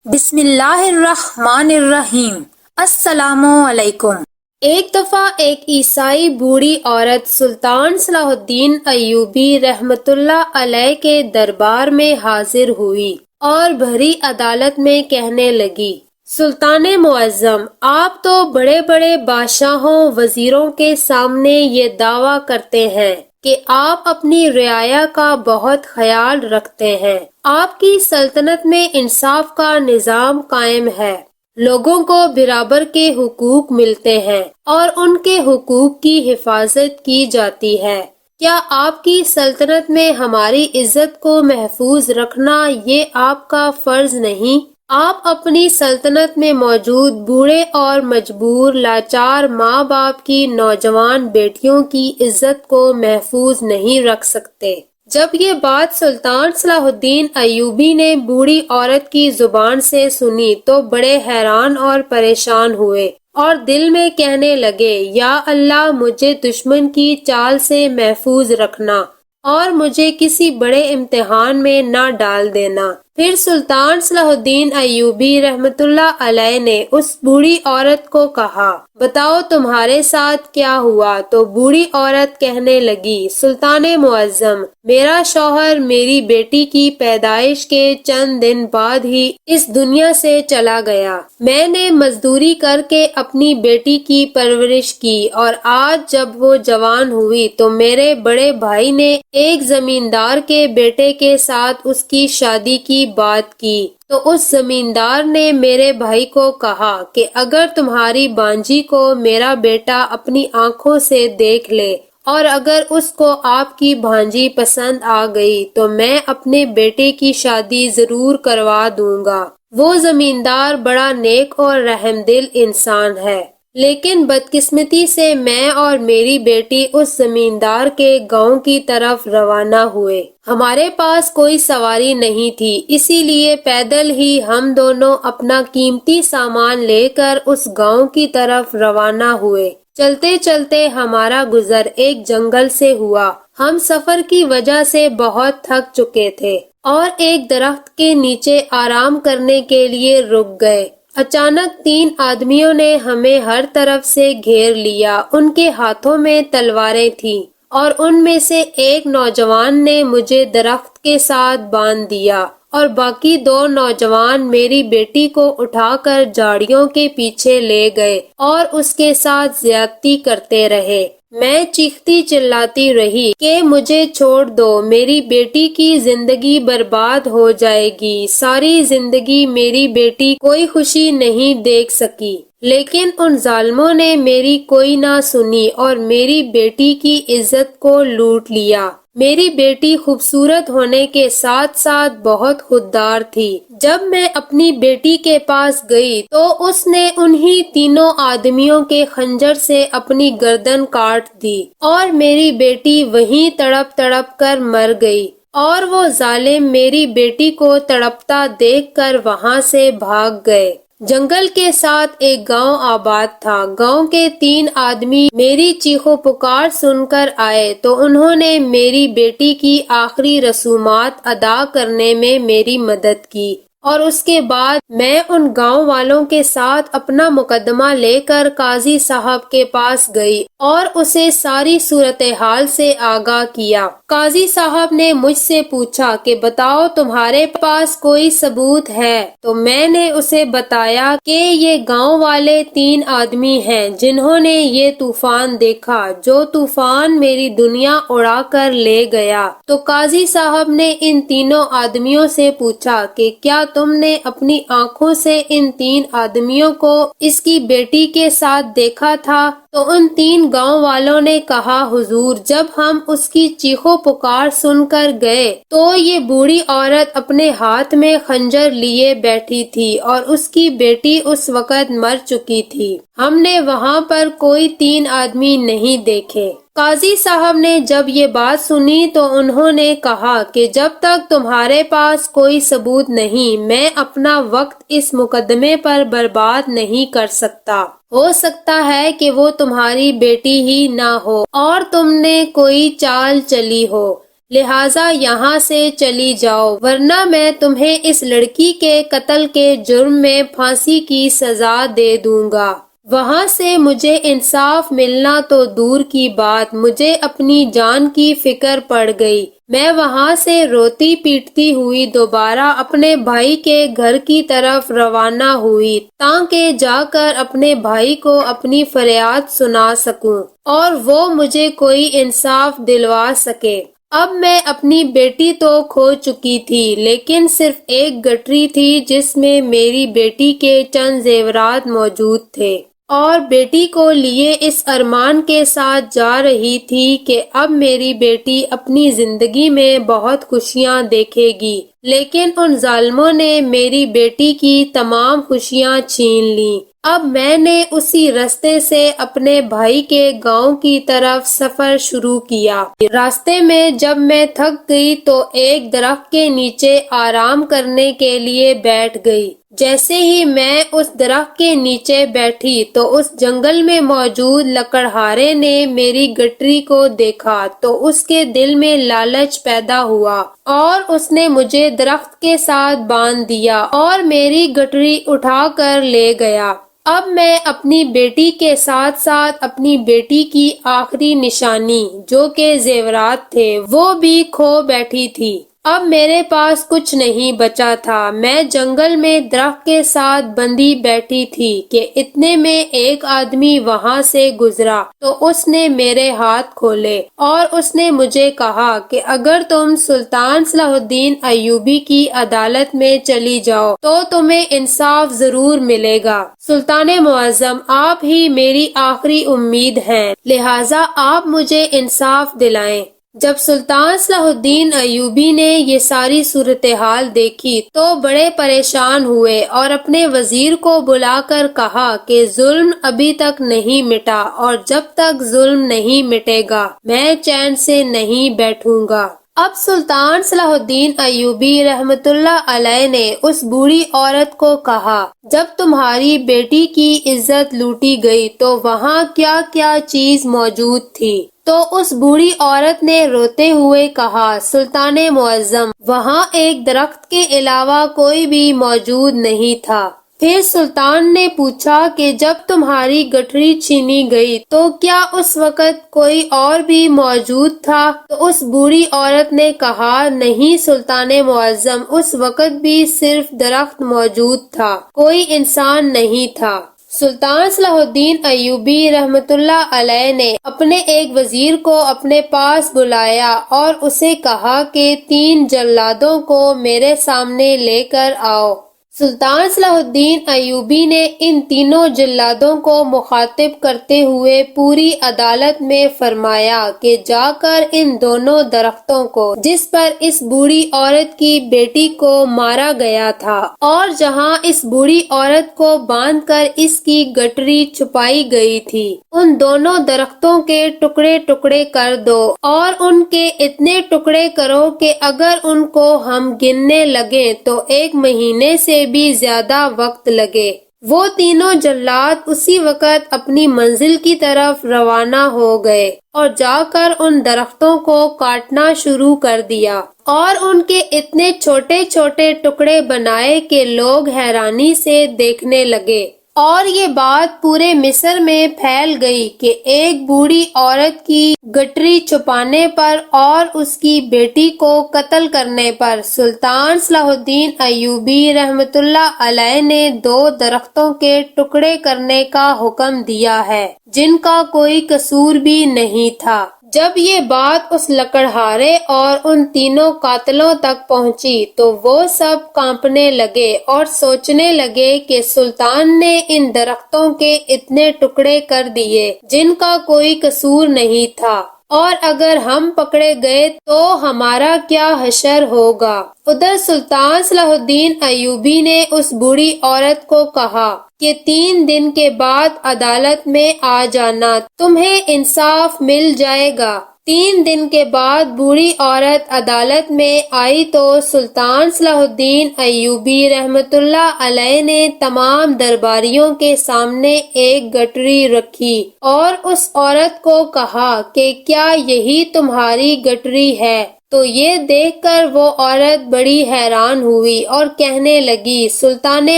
بسم اللہ الرحمن الرحیم۔ السلام علیکم۔ ایک دفعہ ایک عیسائی بوڑھی عورت سلطان صلاح الدین ایوبی رحمت اللہ علیہ کے دربار میں حاضر ہوئی اور بھری عدالت میں کہنے لگی، سلطان معظم، آپ تو بڑے بڑے بادشاہوں وزیروں کے سامنے یہ دعویٰ کرتے ہیں کہ آپ اپنی رعایا کا بہت خیال رکھتے ہیں، آپ کی سلطنت میں انصاف کا نظام قائم ہے، لوگوں کو برابر کے حقوق ملتے ہیں اور ان کے حقوق کی حفاظت کی جاتی ہے۔ کیا آپ کی سلطنت میں ہماری عزت کو محفوظ رکھنا یہ آپ کا فرض نہیں؟ آپ اپنی سلطنت میں موجود بوڑھے اور مجبور لاچار ماں باپ کی نوجوان بیٹیوں کی عزت کو محفوظ نہیں رکھ سکتے۔ جب یہ بات سلطان صلاح الدین ایوبی نے بوڑھی عورت کی زبان سے سنی تو بڑے حیران اور پریشان ہوئے اور دل میں کہنے لگے، یا اللہ، مجھے دشمن کی چال سے محفوظ رکھنا اور مجھے کسی بڑے امتحان میں نہ ڈال دینا۔ پھر سلطان صلاح الدین ایوبی رحمت اللہ علیہ نے اس بوڑھی عورت کو کہا، بتاؤ تمہارے ساتھ کیا ہوا؟ تو بوڑھی عورت کہنے لگی، سلطان معظم، میرا شوہر میری بیٹی کی پیدائش کے چند دن بعد ہی اس دنیا سے چلا گیا۔ میں نے مزدوری کر کے اپنی بیٹی کی پرورش کی اور آج جب وہ جوان ہوئی تو میرے بڑے بھائی نے ایک زمیندار کے بیٹے کے ساتھ اس کی شادی کی بات کی، تو اس زمیندار نے میرے بھائی کو کہا کہ اگر تمہاری بانجی کو میرا بیٹا اپنی آنکھوں سے دیکھ لے اور اگر اس کو آپ کی بھانجی پسند آ گئی تو میں اپنے بیٹے کی شادی ضرور کروا دوں گا۔ وہ زمیندار بڑا نیک اور رحم دل انسان ہے، لیکن بدقسمتی سے میں اور میری بیٹی اس زمیندار کے گاؤں کی طرف روانہ ہوئے۔ ہمارے پاس کوئی سواری نہیں تھی، اسی لیے پیدل ہی ہم دونوں اپنا قیمتی سامان لے کر اس گاؤں کی طرف روانہ ہوئے۔ چلتے چلتے ہمارا گزر ایک جنگل سے ہوا۔ ہم سفر کی وجہ سے بہت تھک چکے تھے اور ایک درخت کے نیچے آرام کرنے کے لیے رک گئے۔ اچانک 3 آدمیوں نے ہمیں ہر طرف سے گھیر لیا۔ ان کے ہاتھوں میں تلواریں تھیں اور ان میں سے ایک نوجوان نے مجھے درخت کے ساتھ باندھ دیا اور باقی 2 نوجوان میری بیٹی کو اٹھا کر جھاڑیوں کے پیچھے لے گئے اور اس کے ساتھ زیادتی کرتے رہے۔ میں چیختی چلاتی رہی کہ مجھے چھوڑ دو، میری بیٹی کی زندگی برباد ہو جائے گی۔ ساری زندگی میری بیٹی کوئی خوشی نہیں دیکھ سکی، لیکن ان ظالموں نے میری کوئی نہ سنی اور میری بیٹی کی عزت کو لوٹ لیا۔ میری بیٹی خوبصورت ہونے کے ساتھ ساتھ بہت خوددار تھی۔ جب میں اپنی بیٹی کے پاس گئی تو اس نے انہی 3 آدمیوں کے خنجر سے اپنی گردن کاٹ دی اور میری بیٹی وہیں تڑپ تڑپ کر مر گئی اور وہ ظالم میری بیٹی کو تڑپتا دیکھ کر وہاں سے بھاگ گئے۔ جنگل کے ساتھ ایک گاؤں آباد تھا۔ گاؤں کے 3 آدمی میری چیخ و پکار سن کر آئے تو انہوں نے میری بیٹی کی آخری رسومات ادا کرنے میں میری مدد کی اور اس کے بعد میں ان گاؤں والوں کے ساتھ اپنا مقدمہ لے کر قاضی صاحب کے پاس گئی اور اسے ساری صورتحال سے آگاہ کیا۔ قاضی صاحب نے مجھ سے پوچھا کہ بتاؤ تمہارے پاس کوئی ثبوت ہے؟ تو میں نے اسے بتایا کہ یہ گاؤں والے 3 آدمی ہیں جنہوں نے یہ طوفان دیکھا، جو طوفان میری دنیا اڑا کر لے گیا۔ تو قاضی صاحب نے ان 3 آدمیوں سے پوچھا کہ کیا تم نے اپنی آنکھوں سے ان 3 آدمیوں کو اس کی بیٹی کے ساتھ دیکھا تھا؟ تو ان 3 گاؤں والوں نے کہا، حضور، جب ہم اس کی چیخ و پکار سن کر گئے تو یہ بوڑھی عورت اپنے ہاتھ میں خنجر لیے بیٹھی تھی اور اس کی بیٹی اس وقت مر چکی تھی۔ ہم نے وہاں پر کوئی 3 آدمی نہیں دیکھے۔ قاضی صاحب نے جب یہ بات سنی تو انہوں نے کہا کہ جب تک تمہارے پاس کوئی ثبوت نہیں، میں اپنا وقت اس مقدمے پر برباد نہیں کر سکتا۔ ہو سکتا ہے کہ وہ تمہاری بیٹی ہی نہ ہو اور تم نے کوئی چال چلی ہو، لہٰذا یہاں سے چلی جاؤ ورنہ میں تمہیں اس لڑکی کے قتل کے جرم میں پھانسی کی سزا دے دوں گا۔ وہاں سے مجھے انصاف ملنا تو دور کی بات، مجھے اپنی جان کی فکر پڑ گئی۔ میں وہاں سے روتی پیٹتی ہوئی دوبارہ اپنے بھائی کے گھر کی طرف روانہ ہوئی تاکہ جا کر اپنے بھائی کو اپنی فریاد سنا سکوں اور وہ مجھے کوئی انصاف دلوا سکے۔ اب میں اپنی بیٹی تو کھو چکی تھی لیکن صرف ایک گٹری تھی جس میں میری بیٹی کے چند زیورات موجود تھے، اور بیٹی کو لیے اس ارمان کے ساتھ جا رہی تھی کہ اب میری بیٹی اپنی زندگی میں بہت خوشیاں دیکھے گی، لیکن ان ظالموں نے میری بیٹی کی تمام خوشیاں چھین لیں۔ اب میں نے اسی راستے سے اپنے بھائی کے گاؤں کی طرف سفر شروع کیا۔ راستے میں جب میں تھک گئی تو ایک درخت کے نیچے آرام کرنے کے لیے بیٹھ گئی۔ جیسے ہی میں اس درخت کے نیچے بیٹھی تو اس جنگل میں موجود لکڑہارے نے میری گٹری کو دیکھا تو اس کے دل میں لالچ پیدا ہوا اور اس نے مجھے درخت کے ساتھ باندھ دیا اور میری گٹری اٹھا کر لے گیا۔ اب میں اپنی بیٹی کے ساتھ ساتھ اپنی بیٹی کی آخری نشانی جو کہ زیورات تھے وہ بھی کھو بیٹھی تھی۔ اب میرے پاس کچھ نہیں بچا تھا۔ میں جنگل میں درخت کے ساتھ بندھی بیٹھی تھی کہ اتنے میں ایک آدمی وہاں سے گزرا تو اس نے میرے ہاتھ کھولے اور اس نے مجھے کہا کہ اگر تم سلطان صلاح الدین ایوبی کی عدالت میں چلی جاؤ تو تمہیں انصاف ضرور ملے گا۔ سلطان معظم، آپ ہی میری آخری امید ہیں، لہٰذا آپ مجھے انصاف دلائیں۔ جب سلطان صلاح الدین ایوبی نے یہ ساری صورتحال دیکھی تو بڑے پریشان ہوئے اور اپنے وزیر کو بلا کر کہا کہ ظلم ابھی تک نہیں مٹا اور جب تک ظلم نہیں مٹے گا میں چین سے نہیں بیٹھوں گا۔ اب سلطان صلاح الدین ایوبی رحمت اللہ علیہ نے اس بوڑھی عورت کو کہا، جب تمہاری بیٹی کی عزت لوٹی گئی تو وہاں کیا کیا چیز موجود تھی؟ تو اس بوڑھی عورت نے روتے ہوئے کہا، سلطان معظم، وہاں ایک درخت کے علاوہ کوئی بھی موجود نہیں تھا۔ پھر سلطان نے پوچھا کہ جب تمہاری گٹری چھینی گئی تو کیا اس وقت کوئی اور بھی موجود تھا؟ تو اس بوڑھی عورت نے کہا، نہیں سلطان معظم، اس وقت بھی صرف درخت موجود تھا، کوئی انسان نہیں تھا۔ سلطان صلاح الدین ایوبی رحمت اللہ علیہ نے اپنے ایک وزیر کو اپنے پاس بلایا اور اسے کہا کہ 3 جلادوں کو میرے سامنے لے کر آؤ۔ سلطان صلاح الدین ایوبی نے ان تینوں جلادوں کو مخاطب کرتے ہوئے پوری عدالت میں فرمایا کہ جا کر ان دونوں درختوں کو جس پر اس بوڑھی عورت کی بیٹی کو مارا گیا تھا اور جہاں اس بوڑھی عورت کو باندھ کر اس کی گٹری چھپائی گئی تھی، ان دونوں درختوں کے ٹکڑے ٹکڑے کر دو اور ان کے اتنے ٹکڑے کرو کہ اگر ان کو ہم گننے لگیں تو 1 مہینے سے بھی زیادہ وقت لگے۔ وہ تینوں جلاد اسی وقت اپنی منزل کی طرف روانہ ہو گئے اور جا کر ان درختوں کو کاٹنا شروع کر دیا اور ان کے اتنے چھوٹے چھوٹے ٹکڑے بنائے کہ لوگ حیرانی سے دیکھنے لگے۔ اور یہ بات پورے مصر میں پھیل گئی کہ ایک بوڑھی عورت کی گٹری چھپانے پر اور اس کی بیٹی کو قتل کرنے پر سلطان صلاح الدین ایوبی رحمت اللہ علیہ نے 2 درختوں کے ٹکڑے کرنے کا حکم دیا ہے جن کا کوئی قصور بھی نہیں تھا۔ جب یہ بات اس لکڑہارے اور ان تینوں قاتلوں تک پہنچی تو وہ سب کانپنے لگے اور سوچنے لگے کہ سلطان نے ان درختوں کے اتنے ٹکڑے کر دیے جن کا کوئی قصور نہیں تھا، اور اگر ہم پکڑے گئے تو ہمارا کیا حشر ہوگا۔ ادھر سلطان صلاح الدین ایوبی نے اس بوڑھی عورت کو کہا کہ 3 دن کے بعد عدالت میں آ جانا، تمہیں انصاف مل جائے گا۔ 3 دن کے بعد بوڑھی عورت عدالت میں آئی تو سلطان صلاح الدین ایوبی رحمت اللہ علیہ نے تمام درباریوں کے سامنے ایک گٹری رکھی اور اس عورت کو کہا کہ کیا یہی تمہاری گٹری ہے؟ تو یہ دیکھ کر وہ عورت بڑی حیران ہوئی اور کہنے لگی، سلطان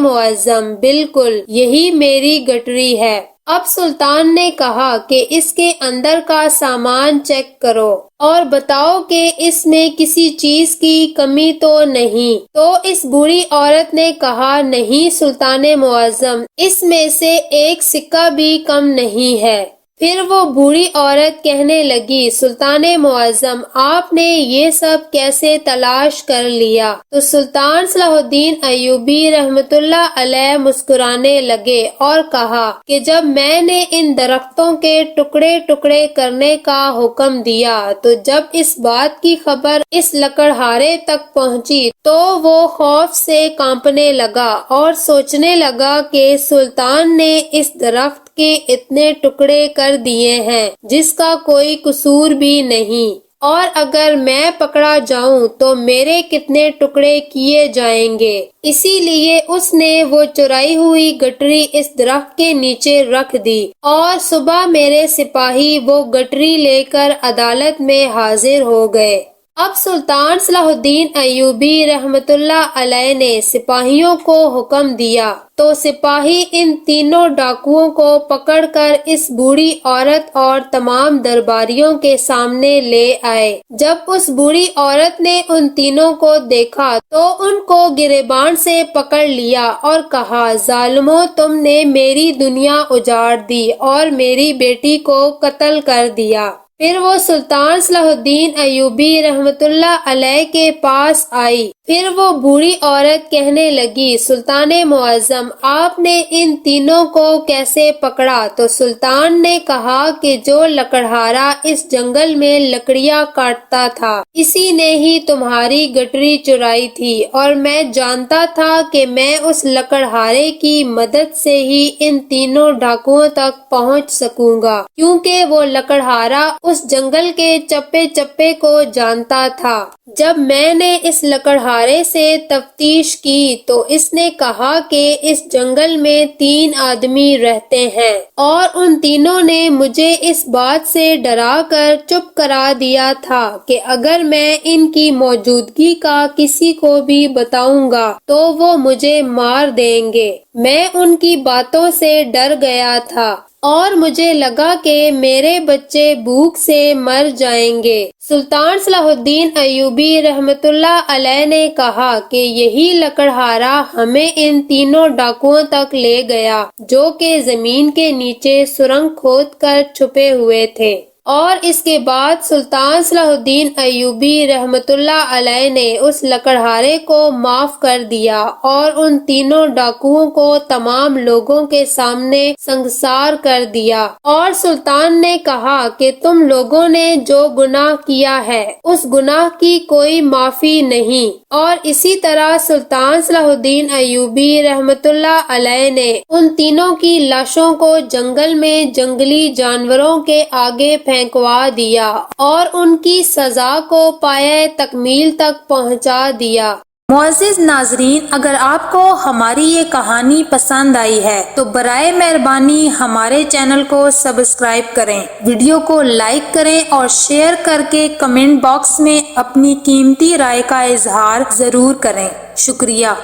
معظم، بالکل یہی میری گٹری ہے۔ اب سلطان نے کہا کہ اس کے اندر کا سامان چیک کرو اور بتاؤ کہ اس میں کسی چیز کی کمی تو نہیں۔ تو اس بوڑھی عورت نے کہا، نہیں سلطان معظم، اس میں سے ایک سکہ بھی کم نہیں ہے۔ پھر وہ بوڑھی عورت کہنے لگی، سلطان معظم، آپ نے یہ سب کیسے تلاش کر لیا؟ تو سلطان صلاح الدین ایوبی رحمت اللہ علیہ مسکرانے لگے اور کہا کہ جب میں نے ان درختوں کے ٹکڑے ٹکڑے کرنے کا حکم دیا تو جب اس بات کی خبر اس لکڑہارے تک پہنچی تو وہ خوف سے کانپنے لگا اور سوچنے لگا کہ سلطان نے اس درخت کے اتنے ٹکڑے کر دیے ہیں جس کا کوئی قصور بھی نہیں، اور اگر میں پکڑا جاؤں تو میرے کتنے ٹکڑے کیے جائیں گے۔ اسی لیے اس نے وہ چرائی ہوئی گٹری اس درخت کے نیچے رکھ دی اور صبح میرے سپاہی وہ گٹری لے کر عدالت میں حاضر ہو گئے۔ اب سلطان صلاح الدین ایوبی رحمت اللہ علیہ نے سپاہیوں کو حکم دیا تو سپاہی ان تینوں ڈاکوؤں کو پکڑ کر اس بوڑھی عورت اور تمام درباریوں کے سامنے لے آئے۔ جب اس بوڑھی عورت نے ان تینوں کو دیکھا تو ان کو گریبان سے پکڑ لیا اور کہا، ظالموں، تم نے میری دنیا اجاڑ دی اور میری بیٹی کو قتل کر دیا۔ پھر وہ سلطان صلاح الدین ایوبی رحمت اللہ علیہ کے پاس آئی۔ پھر وہ بوڑھی عورت کہنے لگی، سلطان معظم، آپ نے ان تینوں کو کیسے پکڑا؟ تو سلطان نے کہا کہ جو لکڑہارا اس جنگل میں لکڑیاں کاٹتا تھا اسی نے ہی تمہاری گٹری چرائی تھی، اور میں جانتا تھا کہ میں اس لکڑہارے کی مدد سے ہی ان تینوں ڈاکوؤں تک پہنچ سکوں گا، کیونکہ وہ لکڑہارا اس جنگل کے چپے چپے کو جانتا تھا۔ جب میں نے اس لکڑہارے سے تفتیش کی تو اس نے کہا کہ اس جنگل میں 3 آدمی رہتے ہیں، اور ان تینوں نے مجھے اس بات سے ڈرا کر چپ کرا دیا تھا کہ اگر میں ان کی موجودگی کا کسی کو بھی بتاؤں گا تو وہ مجھے مار دیں گے۔ میں ان کی باتوں سے ڈر گیا تھا اور مجھے لگا کہ میرے بچے بھوک سے مر جائیں گے۔ سلطان صلاح الدین ایوبی رحمت اللہ علیہ نے کہا کہ یہی لکڑہارا ہمیں ان تینوں ڈاکوؤں تک لے گیا جو کہ زمین کے نیچے سرنگ کھود کر چھپے ہوئے تھے۔ اور اس کے بعد سلطان صلاح الدین ایوبی رحمت اللہ علیہ نے اس لکڑہارے کو معاف کر دیا اور ان تینوں ڈاکوؤں کو تمام لوگوں کے سامنے سنگسار کر دیا، اور سلطان نے کہا کہ تم لوگوں نے جو گناہ کیا ہے اس گناہ کی کوئی معافی نہیں۔ اور اسی طرح سلطان صلاح الدین ایوبی رحمت اللہ علیہ نے ان تینوں کی لاشوں کو جنگل میں جنگلی جانوروں کے آگے پھینکوا دیا اور ان کی سزا کو پایہ تکمیل تک پہنچا دیا۔ معزز ناظرین، اگر آپ کو ہماری یہ کہانی پسند آئی ہے تو برائے مہربانی ہمارے چینل کو سبسکرائب کریں، ویڈیو کو لائک کریں اور شیئر کر کے کمنٹ باکس میں اپنی قیمتی رائے کا اظہار ضرور کریں۔ شکریہ۔